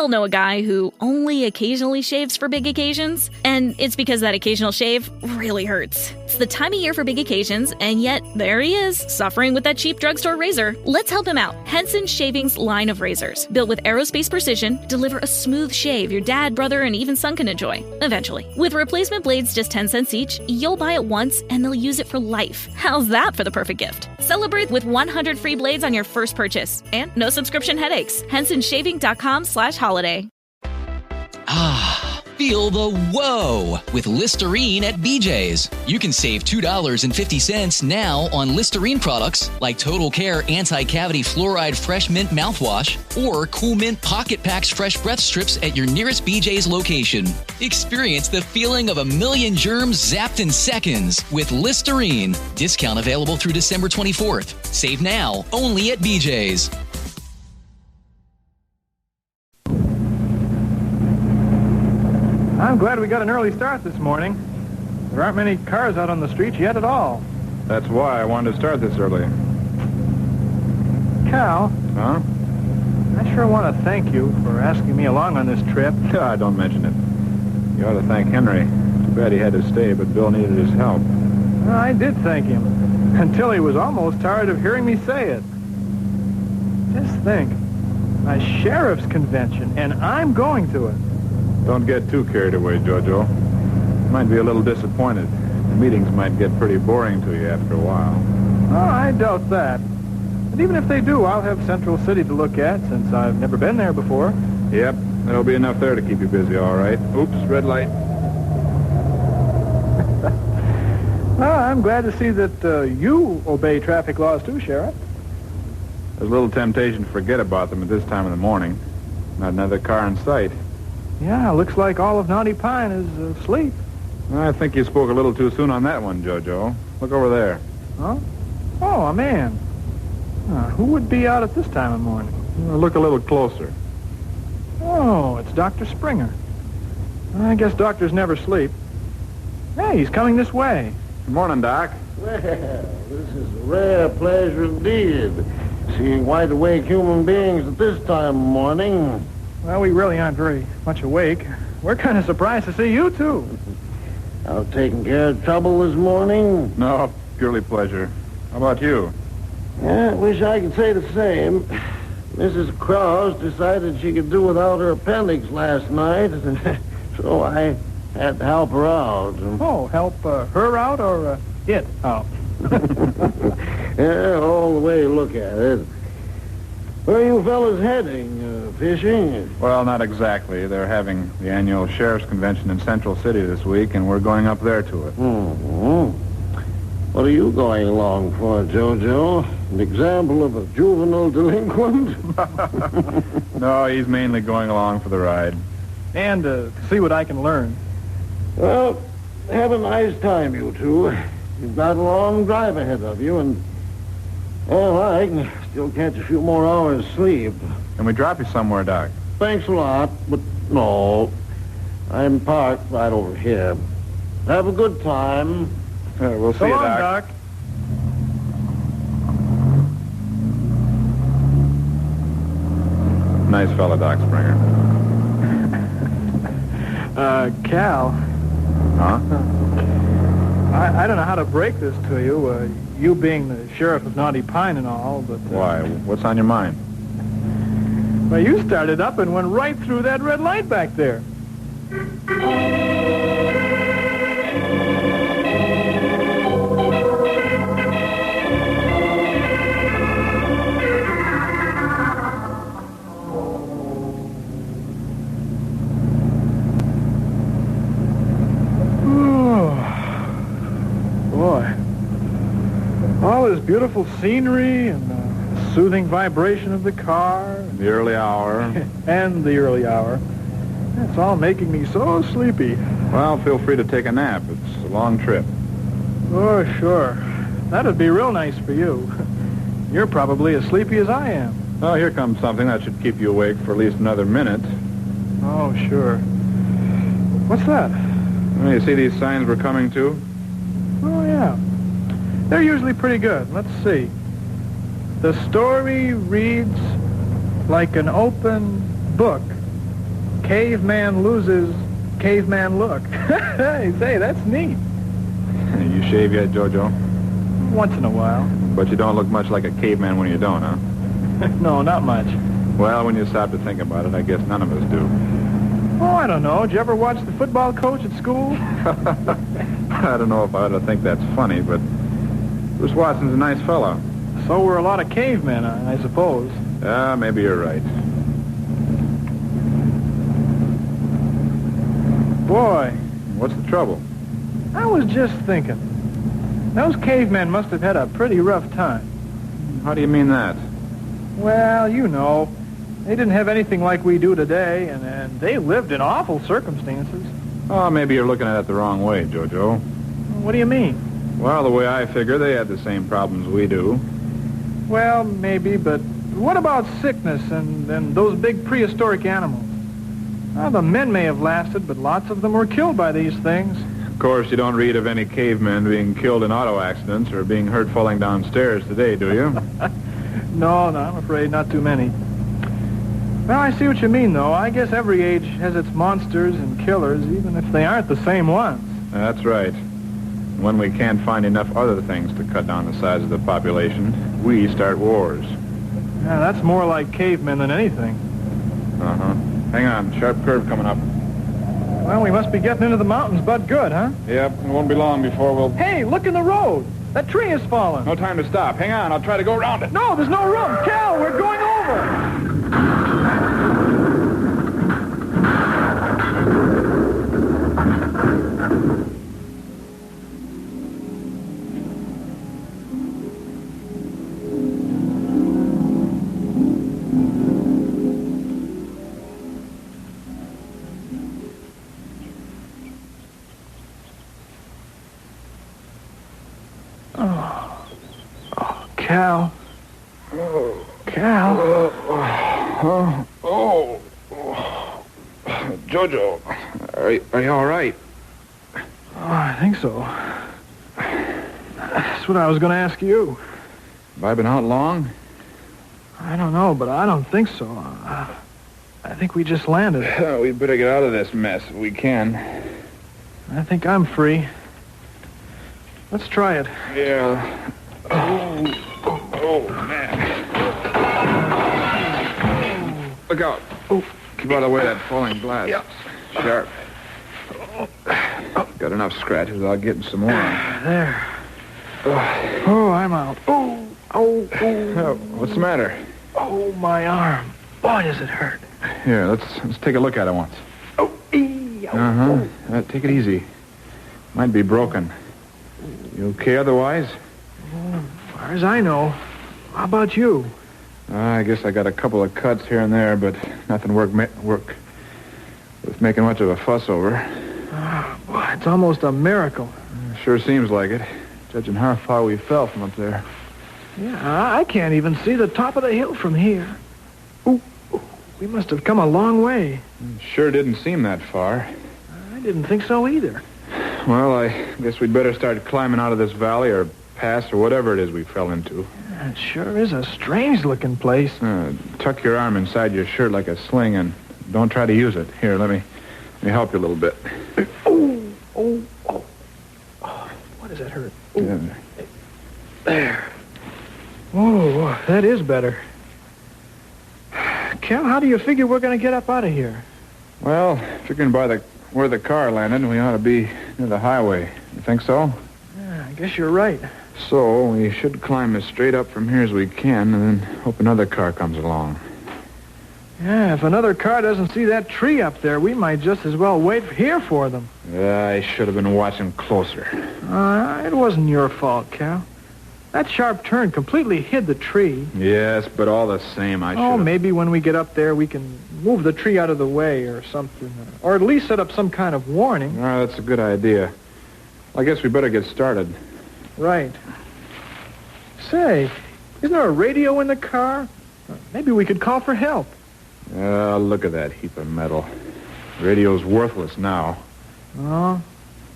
all know a guy who only occasionally shaves for big occasions, and it's because that occasional shave really hurts. It's the time of year for big occasions, and yet there he is, suffering with that cheap drugstore razor. Let's help him out. Henson Shaving's line of razors, built with aerospace precision, deliver a smooth shave your dad, brother, and even son can enjoy, eventually. With replacement blades just 10 cents each, you'll buy it once and they'll use it for life. How's that for the perfect gift? Celebrate with 100 free blades on your first purchase, and no subscription headaches. HensonShaving.com/holiday. Ah, feel the whoa with Listerine at BJ's. You can save $2.50 now on Listerine products like Total Care Anti-Cavity Fluoride Fresh Mint Mouthwash or Cool Mint Pocket Packs Fresh Breath Strips at your nearest BJ's location. Experience the feeling of a million germs zapped in seconds with Listerine. Discount available through December 24th. Save now, only at BJ's. I'm glad we got an early start this morning. There aren't many cars out on the streets yet at all. That's why I wanted to start this early. Cal, Huh? I sure want to thank you for asking me along on this trip. Don't mention it. You ought to thank Henry. Too bad he had to stay, but Bill needed his help. Well, I did thank him, until he was almost tired of hearing me say it. Just think, a sheriff's convention, and I'm going to it. Don't get too carried away, Jojo. You might be a little disappointed. The meetings might get pretty boring to you after a while. Oh, I doubt that. But even if they do, I'll have Central City to look at, since I've never been there before. Yep, there'll be enough there to keep you busy, all right. Oops, red light. Well, I'm glad to see that you obey traffic laws too, Sheriff. There's a little temptation to forget about them at this time of the morning. Not another car in sight. Yeah, looks like all of Naughty Pine is asleep. I think you spoke a little too soon on that one, Jojo. Look over there. Huh? Oh, a man. Who would be out at this time of morning? Look a little closer. Oh, it's Dr. Springer. I guess doctors never sleep. Hey, he's coming this way. Good morning, Doc. Well, this is a rare pleasure indeed, seeing wide-awake human beings at this time of morning. Well, we really aren't very much awake. We're kind of surprised to see you, too. Out taking care of trouble this morning? No, purely pleasure. How about you? Yeah, I wish I could say the same. Mrs. Krause decided she could do without her appendix last night, so I had to help her out. Oh, help her out or it out? Yeah, all the way you look at it. Where are you fellas heading? Fishing? Well, not exactly. They're having the annual Sheriff's Convention in Central City this week, and we're going up there to it. Mm-hmm. What are you going along for, Jojo? An example of a juvenile delinquent? No, he's mainly going along for the ride. And to see what I can learn. Well, have a nice time, you two. You've got a long drive ahead of you, and, well, I can still catch a few more hours sleep. Can we drop you somewhere, Doc? Thanks a lot, but no. I'm parked right over here. Have a good time. We'll see So you, long, Doc. Doc. Nice fella, Doc Springer. Cal, Huh? I don't know how to break this to you, you being the sheriff of Naughty Pine and all, but... Why? What's on your mind? Well, you started up and went right through that red light back there. Boy, all this beautiful scenery and the soothing vibration of the car The early hour. and the early hour. It's all making me so sleepy. Well, feel free to take a nap. It's a long trip. Oh, sure. That'd be real nice for you. You're probably as sleepy as I am. Oh, here comes something that should keep you awake for at least another minute. Oh, sure. What's that? Well, you see these signs we're coming to? Oh, yeah. They're usually pretty good. Let's see. The story reads like an open book caveman loses caveman look. Hey, say, that's neat. You shave yet, Jojo? Once in a while. But you don't look much like a caveman when you don't, huh? No, not much. Well, when you stop to think about it, I guess none of us do. Oh, I don't know. Did you ever watch the football coach at school? I don't know if I ought to think that's funny, but Bruce Watson's a nice fellow. So were a lot of cavemen, I suppose. Yeah, maybe you're right. Boy, What's the trouble? I was just thinking. Those cavemen must have had a pretty rough time. How do you mean that? Well, you know, they didn't have anything like we do today, and they lived in awful circumstances. Oh, maybe you're looking at it the wrong way, Jojo. What do you mean? Well, the way I figure, they had the same problems we do. Well, maybe, but what about sickness and those big prehistoric animals? Well, the men may have lasted, but lots of them were killed by these things. Of course, you don't read of any cavemen being killed in auto accidents or being hurt falling downstairs today, do you? No, I'm afraid not too many. Well, I see what you mean, though. I guess every age has its monsters and killers, even if they aren't the same ones. That's right. When we can't find enough other things to cut down the size of the population, we start wars. Yeah, that's more like cavemen than anything. Uh-huh. Hang on, sharp curve coming up. Well, we must be getting into the mountains, but good, huh? Yep, it won't be long before we'll... Hey, look in the road. That tree has fallen. No time to stop. Hang on, I'll try to go around it. No, there's no room. Cal, we're going over. Cal. Cal. Jojo, are you all right? Oh, I think so. That's what I was going to ask you. Have I been out long? I don't know, but I don't think so. I think we just landed. We'd better get out of this mess if we can. I think I'm free. Let's try it. Yeah. Oh, man. Look out. Oh. Keep out of the way of that falling glass. Yeah. Sharp. Got enough scratches without getting some more on. There. Oh, I'm out. Oh. What's the matter? Oh, my arm. Boy, does it hurt. Here, let's take a look at it once. Oh, Uh-huh. Take it easy. Might be broken. You okay otherwise? As far as I know. How about you? I guess I got a couple of cuts here and there, but nothing worth making much of a fuss over. Boy, it's almost a miracle. Sure seems like it, judging how far we fell from up there. Yeah, I can't even see the top of the hill from here. Ooh, we must have come a long way. Sure didn't seem that far. I didn't think so either. Well, I guess we'd better start climbing out of this valley or pass or whatever it is we fell into. It sure is a strange-looking place. Tuck your arm inside your shirt like a sling and don't try to use it. Here, let me help you a little bit. Oh, what does that hurt? There. Oh, that is better. Cal, how do you figure we're going to get up out of here? Well, figuring by where the car landed, we ought to be near the highway. You think so? Yeah, I guess you're right. So, we should climb as straight up from here as we can and then hope another car comes along. Yeah, if another car doesn't see that tree up there, we might just as well wait here for them. I should have been watching closer. It wasn't your fault, Cal. That sharp turn completely hid the tree. Yes, but all the same, I should have... Maybe when we get up there, we can move the tree out of the way or something. Or at least set up some kind of warning. That's a good idea. I guess we better get started. Right. Say, isn't there a radio in the car? Maybe we could call for help. Look at that heap of metal. Radio's worthless now. Oh,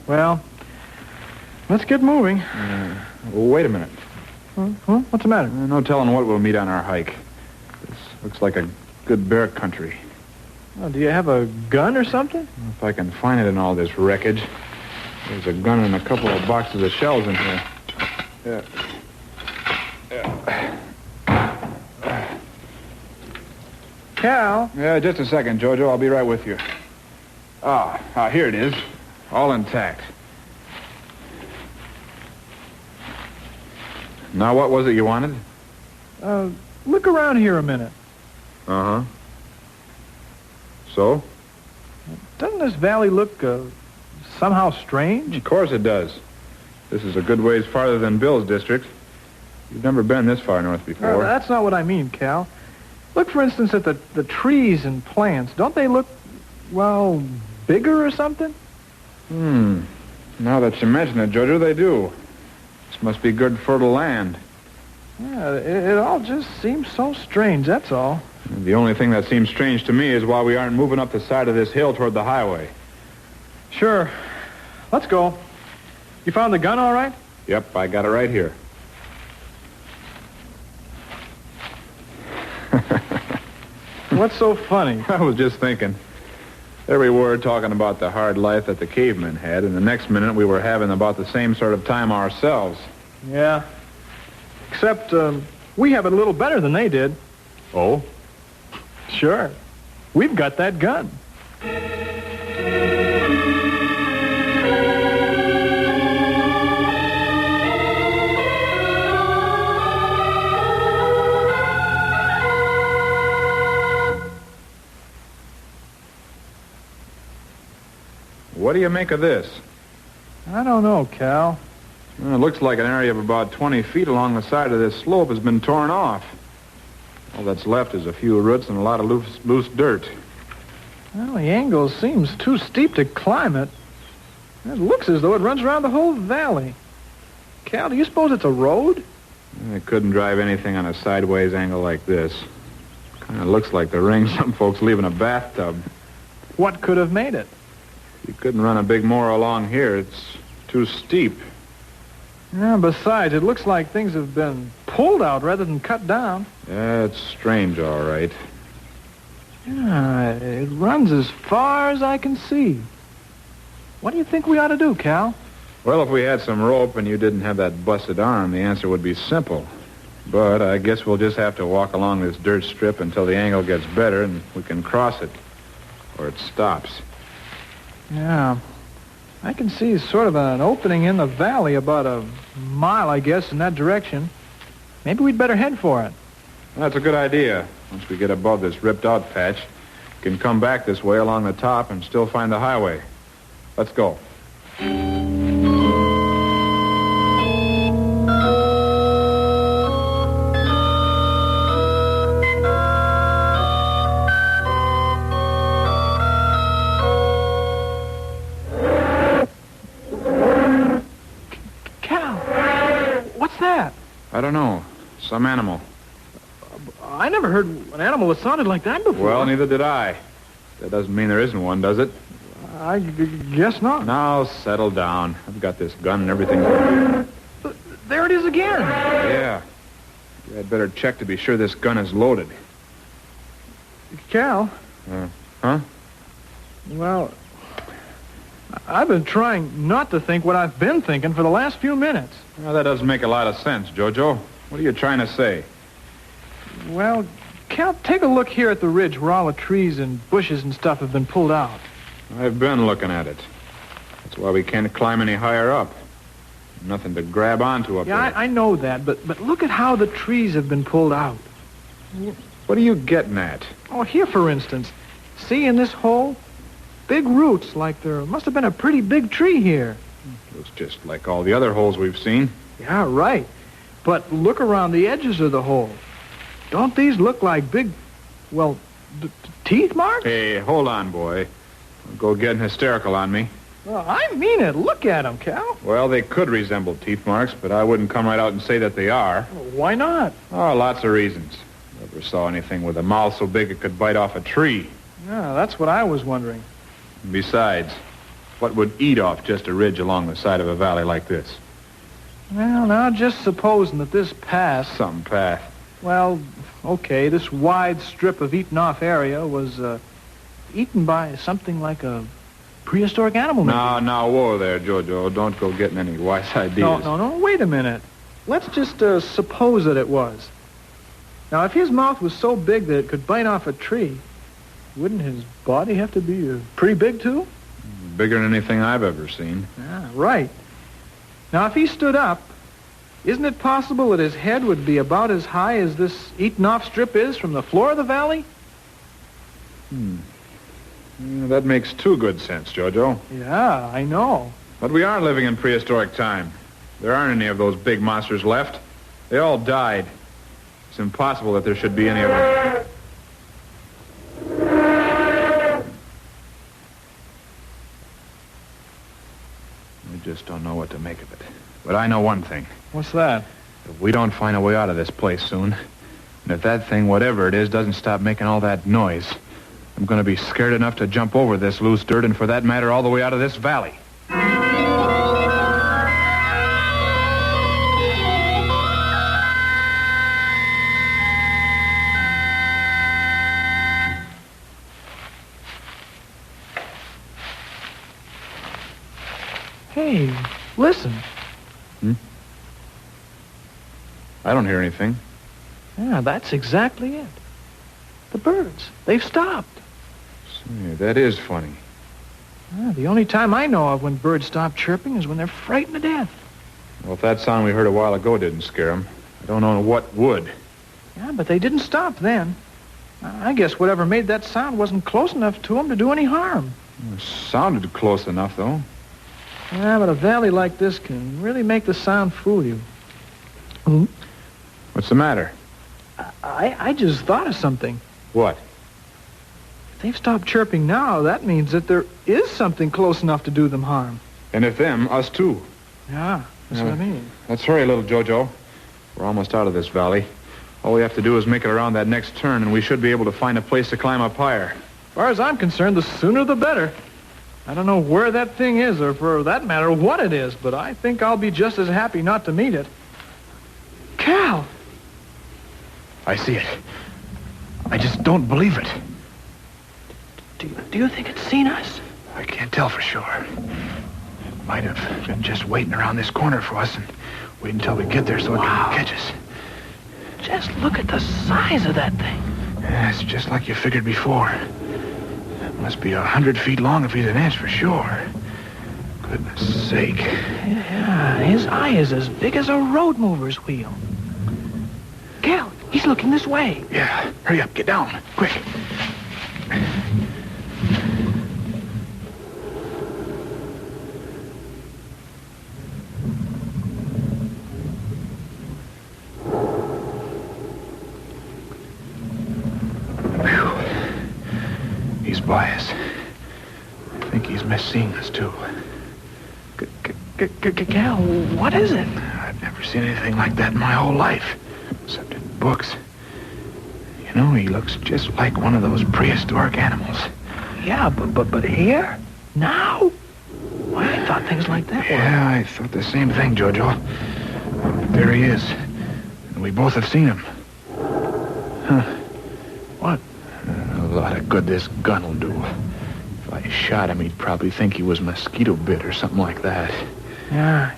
well, let's get moving. Wait a minute. Huh? What's the matter? No telling what we'll meet on our hike. This looks like a good bear country. Oh, do you have a gun or something? If I can find it in all this wreckage. There's a gun and a couple of boxes of shells in here. Yeah. Cal? Yeah, just a second, Jojo. I'll be right with you. Here it is. All intact. Now, what was it you wanted? Look around here a minute. Uh-huh. So? Doesn't this valley look, somehow strange? Of course it does. This is a good ways farther than Bill's district. You've never been this far north before. That's not what I mean, Cal. Look, for instance, at the trees and plants. Don't they look, well, bigger or something? Now that you mention it, Jojo, they do. This must be good fertile land. Yeah, it all just seems so strange, that's all. The only thing that seems strange to me is why we aren't moving up the side of this hill toward the highway. Sure. Let's go. You found the gun all right? Yep, I got it right here. What's so funny? I was just thinking. There we were talking about the hard life that the cavemen had, and the next minute we were having about the same sort of time ourselves. Yeah. Except, we have it a little better than they did. Oh? Sure. We've got that gun. What do you make of this? I don't know, Cal. Well, it looks like an area of about 20 feet along the side of this slope has been torn off. All that's left is a few roots and a lot of loose dirt. Well, the angle seems too steep to climb it. It looks as though it runs around the whole valley. Cal, do you suppose it's a road? I couldn't drive anything on a sideways angle like this. Kind of looks like the ring some folks leave in a bathtub. What could have made it? You couldn't run a big moor along here. It's too steep. Yeah, besides, it looks like things have been pulled out rather than cut down. Yeah, it's strange, all right. Yeah, it runs as far as I can see. What do you think we ought to do, Cal? Well, if we had some rope and you didn't have that busted arm, the answer would be simple. But I guess we'll just have to walk along this dirt strip until the angle gets better and we can cross it. Or it stops. Yeah. I can see sort of an opening in the valley about a mile, I guess, in that direction. Maybe we'd better head for it. That's a good idea. Once we get above this ripped-out patch, we can come back this way along the top and still find the highway. Let's go. I don't know. Some animal. I never heard an animal that sounded like that before. Well, neither did I. That doesn't mean there isn't one, does it? I guess not. Now, settle down. I've got this gun and everything. There it is again. Yeah. You had better check to be sure this gun is loaded. Cal? Huh? Well, I've been trying not to think what I've been thinking for the last few minutes. Well, that doesn't make a lot of sense, Jojo. What are you trying to say? Well, Cal, take a look here at the ridge where all the trees and bushes and stuff have been pulled out. I've been looking at it. That's why we can't climb any higher up. Nothing to grab onto up there. Yeah, I know that, but look at how the trees have been pulled out. What are you getting at? Oh, here, for instance. See in this hole? Big roots, like there must have been a pretty big tree here. Looks just like all the other holes we've seen. Yeah, right. But look around the edges of the hole. Don't these look like big, well, teeth marks? Hey, hold on, boy. Don't go getting hysterical on me. Well, I mean it. Look at them, Cal. Well, they could resemble teeth marks, but I wouldn't come right out and say that they are. Why not? Oh, lots of reasons. Never saw anything with a mouth so big it could bite off a tree. Yeah, that's what I was wondering. Besides, what would eat off just a ridge along the side of a valley like this? Well, now, just supposing that this path... Some path. Well, okay, this wide strip of eaten-off area was eaten by something like a prehistoric animal. Maybe. Now, whoa there, Jojo. Don't go getting any wise ideas. No, wait a minute. Let's just suppose that it was. Now, if his mouth was so big that it could bite off a tree, wouldn't his body have to be pretty big, too? Bigger than anything I've ever seen. Yeah, right. Now, if he stood up, isn't it possible that his head would be about as high as this eaten-off strip is from the floor of the valley? That makes too good sense, Jojo. Yeah, I know. But we are living in prehistoric time. There aren't any of those big monsters left. They all died. It's impossible that there should be any of them. I just don't know what to make of it. But I know one thing. What's that? If we don't find a way out of this place soon, and if that thing, whatever it is, doesn't stop making all that noise, I'm going to be scared enough to jump over this loose dirt and, for that matter, all the way out of this valley. Hey, listen. I don't hear anything. Yeah, that's exactly it. The birds. They've stopped. Say, that is funny. Yeah, the only time I know of when birds stop chirping is when they're frightened to death. Well, if that sound we heard a while ago didn't scare them, I don't know what would. Yeah, but they didn't stop then. I guess whatever made that sound wasn't close enough to them to do any harm. It sounded close enough, though. Yeah, but a valley like this can really make the sound fool you. What's the matter? I just thought of something. What? If they've stopped chirping now, that means that there is something close enough to do them harm. And if them, us too. Yeah, that's what I mean. Let's hurry, little Jojo. We're almost out of this valley. All we have to do is make it around that next turn, and we should be able to find a place to climb up higher. As far as I'm concerned, the sooner the better. I don't know where that thing is, or for that matter, what it is, but I think I'll be just as happy not to meet it. Cal! I see it. I just don't believe it. Do you think it's seen us? I can't tell for sure. It might have been just waiting around this corner for us and wait until we get there so it can catch us. Just look at the size of that thing. Yeah, it's just like you figured before. It must be 100 feet long if he's an inch for sure. Goodness sake. Yeah, his eye is as big as a road mover's wheel. Cal, he's looking this way. Yeah, hurry up, get down, quick. He's by us. I think he's missed seeing us, too. Cal, what is it? I've never seen anything like that in my whole life, except in books. You know, he looks just like one of those prehistoric animals. Yeah, but here? Now? Why, I thought things like that were... Yeah, I thought the same thing, Jojo. There he is. And we both have seen him. Huh. What? A lot of good this gun will do. If I shot him, he'd probably think he was mosquito bit or something like that. Yeah,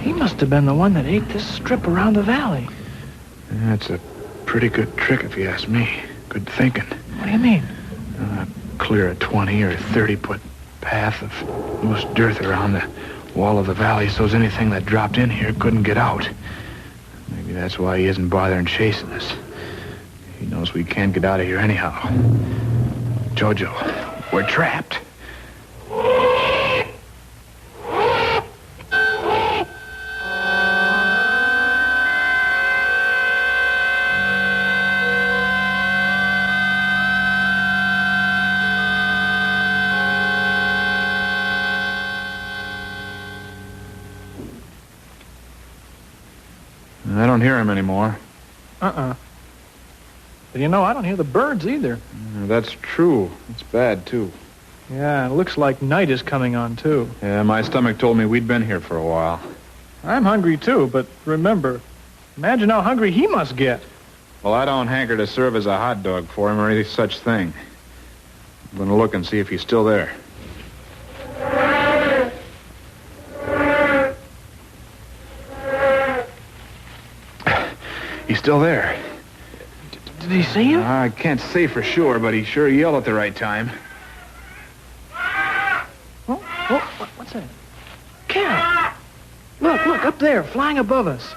he must have been the one that ate this strip around the valley. That's a pretty good trick, if you ask me. Good thinking. What do you mean? Clear a 20 or 30-foot path of loose dirt around the wall of the valley so's anything that dropped in here couldn't get out. Maybe that's why he isn't bothering chasing us. He knows we can't get out of here anyhow. Jojo, we're trapped. I don't hear him anymore. But you know, I don't hear the birds either. That's true. It's bad, too. Yeah, it looks like night is coming on, too. Yeah, my stomach told me we'd been here for a while. I'm hungry, too, but remember, imagine how hungry he must get. Well, I don't hanker to serve as a hot dog for him or any such thing. I'm going to look and see if he's still there. He's still there. Did he see him? I can't say for sure, but he sure yelled at the right time. What's that? Cal! Look, up there, flying above us.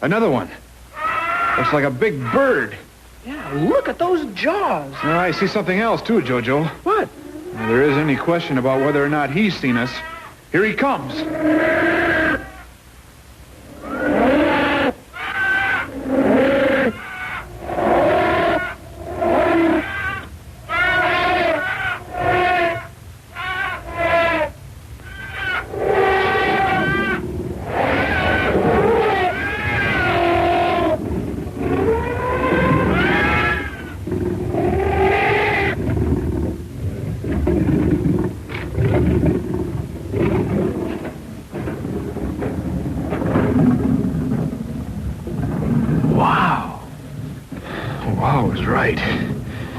Another one. Looks like a big bird. Yeah, look at those jaws. I see something else, too, Jojo. What? If there is any question about whether or not he's seen us, here he comes.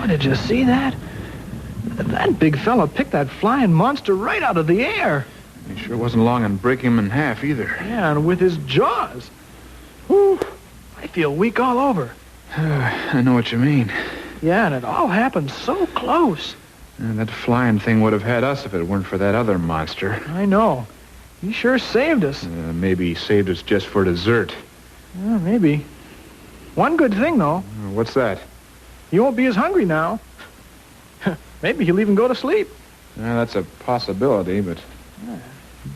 Did you see that? That big fella picked that flying monster right out of the air. He sure wasn't long in breaking him in half either. Yeah, and with his jaws. Whew, I feel weak all over. I know what you mean. Yeah, and it all happened so close. That flying thing would have had us if it weren't for that other monster. I know. He sure saved us. Maybe he saved us just for dessert. Yeah, maybe. One good thing, though. What's that? He won't be as hungry now. Maybe he'll even go to sleep. That's a possibility, but...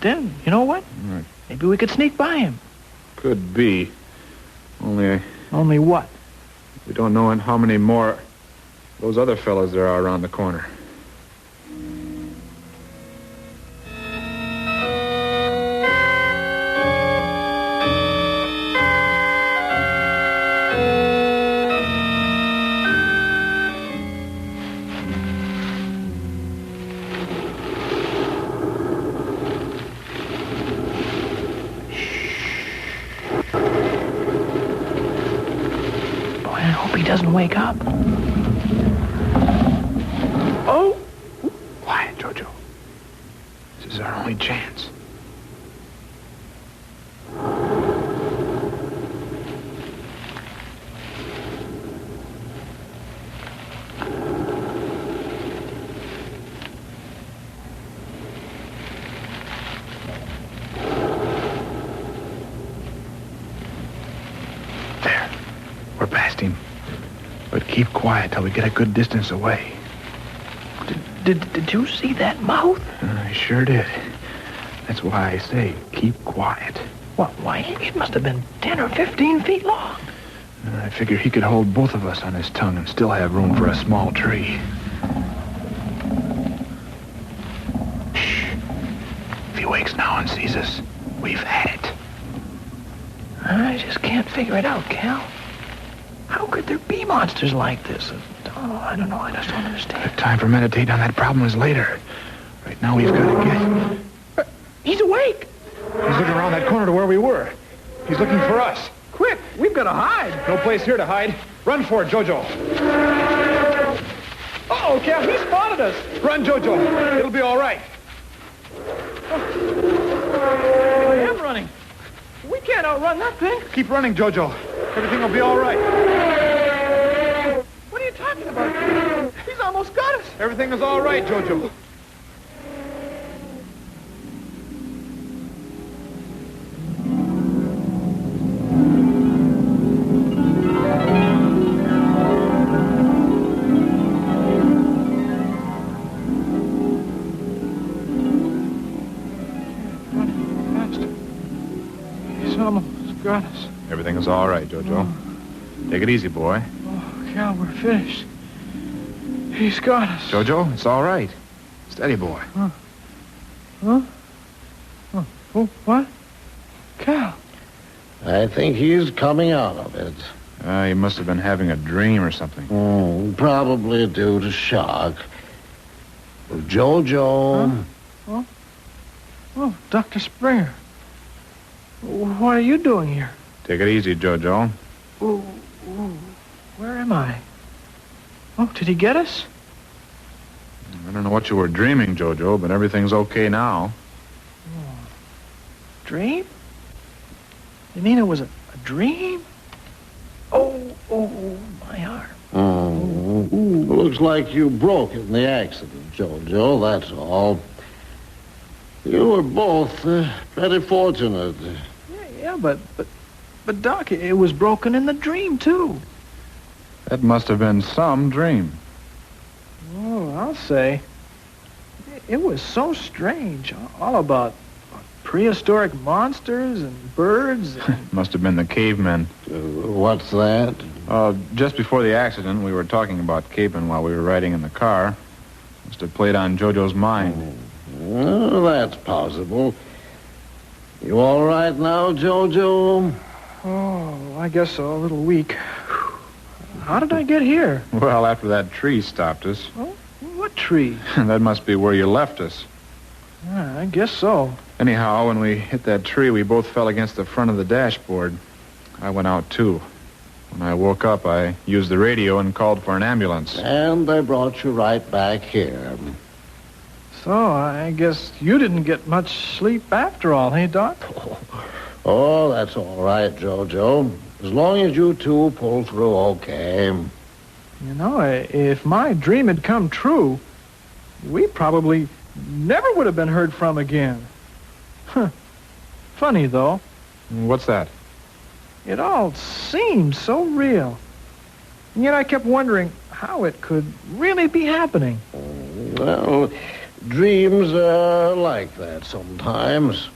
Then, you know what? Right. Maybe we could sneak by him. Could be. Only what? we don't know how many more those other fellas there are around the corner. Doesn't wake up. Oh! Quiet, Jojo. This is our only chance. There. We're past him. But keep quiet till we get a good distance away. Did you see that mouth? I sure did. That's why I say keep quiet. What? Why, it must have been 10 or 15 feet long. I figure he could hold both of us on his tongue and still have room for a small tree. Shh. If he wakes now and sees us, we've had it. I just can't figure it out, Cal. How could there be monsters like this? I don't know. I just don't understand. The time for meditating on that problem is later. Right now we've got to get... He's awake. He's looking around that corner to where we were. He's looking for us. Quick, we've got to hide. No place here to hide. Run for it, Jojo. Uh-oh, Cal, he spotted us. Run, Jojo. It'll be all right. I am running. We can't outrun that thing. Keep running, Jojo. Everything will be all right. What are you talking about? He's almost got us. Everything is all right, Jojo. Running faster. He's almost got us. Everything is all right, Jojo. Take it easy, boy. Oh, Cal, we're finished. He's got us. Jojo, it's all right. Steady, boy. Huh? Oh, what? Cal. I think he's coming out of it. He must have been having a dream or something. Probably due to shock. Jojo. Huh? Oh, Dr. Springer. What are you doing here? Take it easy, Jojo. Ooh, where am I? Oh, did he get us? I don't know what you were dreaming, Jojo, but everything's okay now. Dream? You mean it was a dream? Oh, my arm. Looks like you broke it in the accident, Jojo, that's all. You were both pretty fortunate. Yeah, but Doc, it was broken in the dream, too. That must have been some dream. Oh, I'll say. It was so strange. All about prehistoric monsters and birds. Must have been the cavemen. What's that? Just before the accident, we were talking about cavemen while we were riding in the car. Must have played on Jojo's mind. Well, that's possible. You all right now, Jojo? Oh, I guess so. A little weak. How did I get here? Well, after that tree stopped us. Oh, what tree? That must be where you left us. I guess so. Anyhow, when we hit that tree, we both fell against the front of the dashboard. I went out, too. When I woke up, I used the radio and called for an ambulance. And they brought you right back here. So, I guess you didn't get much sleep after all, hey, Doc? Oh, that's all right, Jojo. As long as you two pull through okay. You know, if my dream had come true, we probably never would have been heard from again. Huh. Funny, though. What's that? It all seemed so real. And yet I kept wondering how it could really be happening. Well, dreams are like that sometimes.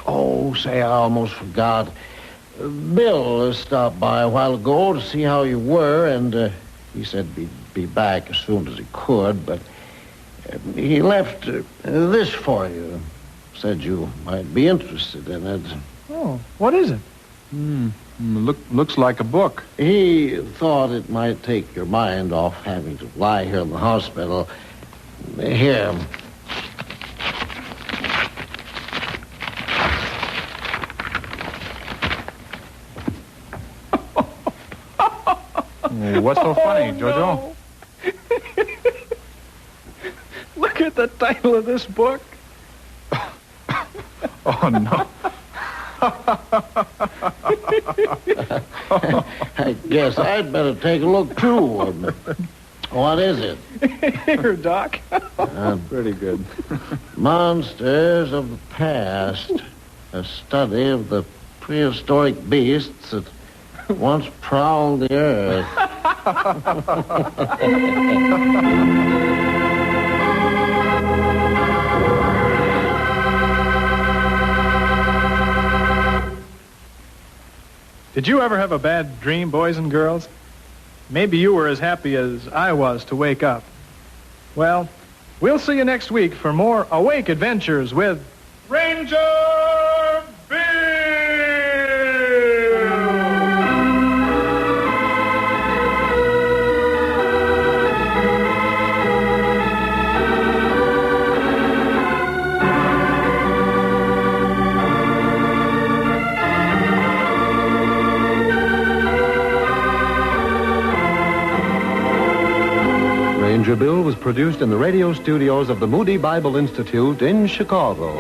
Oh, say, I almost forgot. Bill stopped by a while ago to see how you were, and he said he'd be back as soon as he could, but he left this for you. Said you might be interested in it. Oh, what is it? Looks like a book. He thought it might take your mind off having to lie here in the hospital. Here. What's so funny, Jojo? No. Look at the title of this book. Oh, no. I guess I'd better take a look, too. What is it? Here, Doc. Pretty good. Monsters of the Past, a study of the prehistoric beasts that once prowled the earth. Did you ever have a bad dream, boys and girls? Maybe you were as happy as I was to wake up. Well, we'll see you next week for more Awake Adventures with Ranger Bill! Ranger Bill was produced in the radio studios of the Moody Bible Institute in Chicago.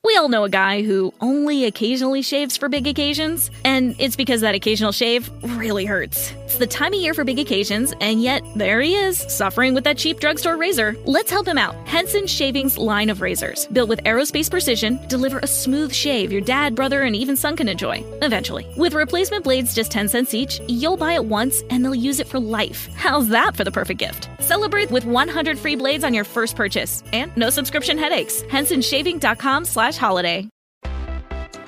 We all know a guy who only occasionally shaves for big occasions, and it's because that occasional shave really hurts. It's the time of year for big occasions, and yet there he is, suffering with that cheap drugstore razor. Let's help him out. Henson Shaving's line of razors, built with aerospace precision, deliver a smooth shave your dad, brother, and even son can enjoy, eventually. With replacement blades just 10 cents each, you'll buy it once, and they'll use it for life. How's that for the perfect gift? Celebrate with 100 free blades on your first purchase, and no subscription headaches. HensonShaving.com/holiday.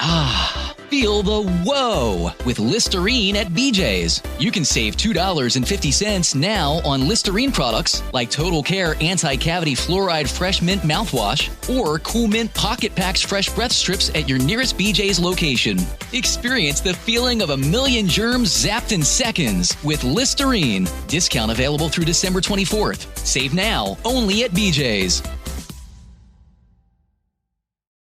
Ah, feel the whoa with Listerine at BJ's. You can save $2.50 now on Listerine products like Total Care Anti-Cavity Fluoride Fresh Mint Mouthwash or Cool Mint Pocket Packs Fresh Breath Strips at your nearest BJ's location. Experience the feeling of a million germs zapped in seconds with Listerine. Discount available through December 24th. Save now only at BJ's.